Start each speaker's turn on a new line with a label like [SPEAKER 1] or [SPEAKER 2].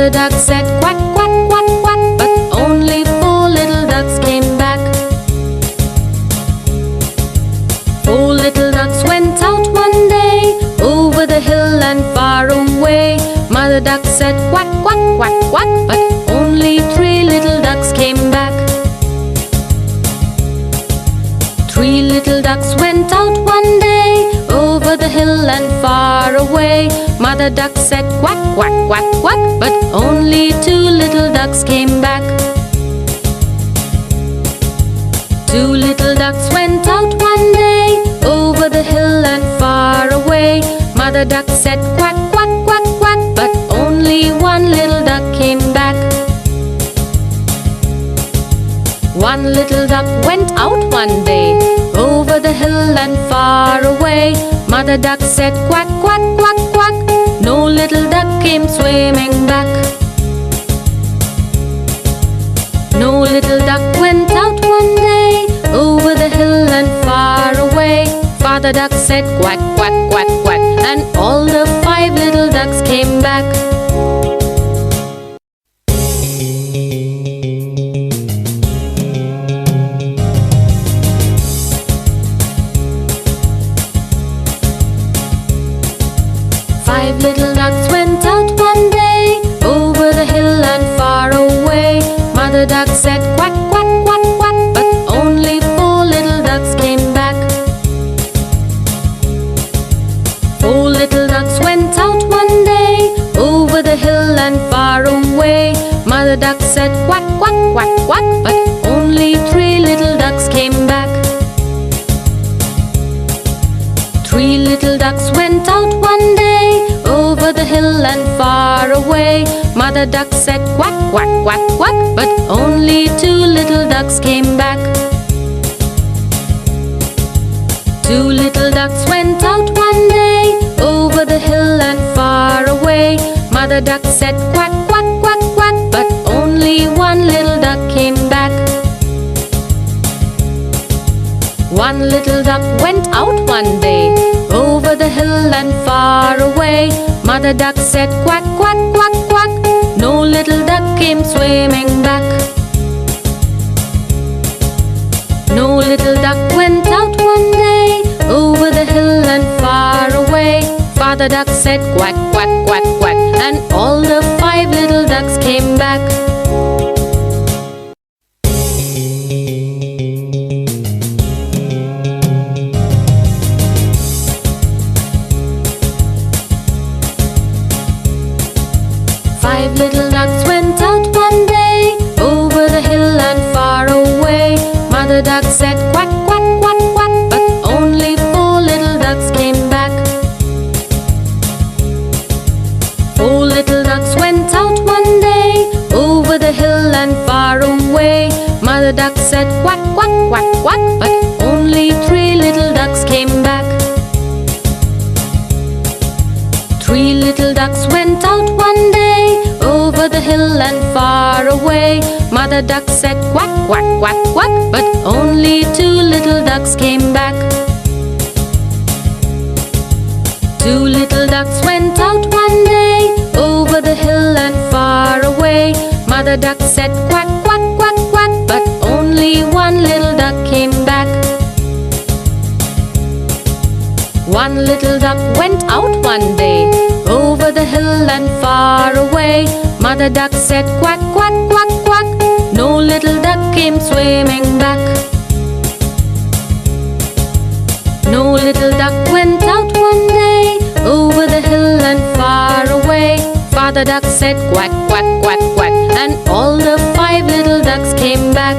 [SPEAKER 1] Mother duck said quack, quack, quack, quack, but only 4 little ducks came back. 4 little ducks went out one day, over the hill and far away. Mother duck said quack, quack, quack, quack, but only 3 little ducks came back. 3 little ducks went out one day, over the hill and far away. Mother duck said quack, quack, quack, quack, but only 2 little ducks came back. 2 little ducks went out one day, over the hill and far away. Mother duck said quack, quack, quack, quack, but only 1 little duck came back. 1 little duck went out one day, over the hill and far away. Mother duck said quack, quack, quack, quack. No little duck came swimming back. No little duck went out one day, over the hill and far away. Father duck said quack, quack, quack, quack, and all the 5 little ducks came back. Little ducks went out one day, over the hill and far away. Mother duck said quack, quack, quack, quack, but only 4 little ducks came back. 4 little ducks went out one day, over the hill and far away. Mother duck said quack, quack, quack, quack, but only 3 little ducks came back. 3 little ducks went out one day, over the hill and far away. Mother duck said quack, quack, quack, quack, but only 2 little ducks came back. 2 little ducks went out one day, over the hill and far away. Mother duck said quack, quack, quack, quack, but only 1 little duck came back. 1 little duck went out one day, over the hill and far away. Mother duck said quack, quack, quack, quack. No little duck came swimming back. No little duck went out one day, over the hill and far away. Father duck said quack, quack, quack, quack, and all the 5 little ducks came back. 5 little ducks went out one day, over the hill and far away. Mother duck said quack, quack, quack, quack, but only 4 little ducks came back. 4 little ducks went out one day, over the hill and far away. Mother duck said quack, quack, quack, quack, but only 3 little ducks came back. 3 little ducks went out one day, over the hill and far away. Mother duck said quack, quack, quack, quack, but only 2 little ducks came back. 2 little ducks went out one day, over the hill and far away. Mother duck said quack, quack, quack, quack, but only 1 little duck came back. 1 little duck went out one day, over the hill and far away. Mother duck said quack, quack, quack, quack. No little duck came swimming back. No little duck went out one day, over the hill and far away. Father duck said quack, quack, quack, quack, and all the 5 little ducks came back.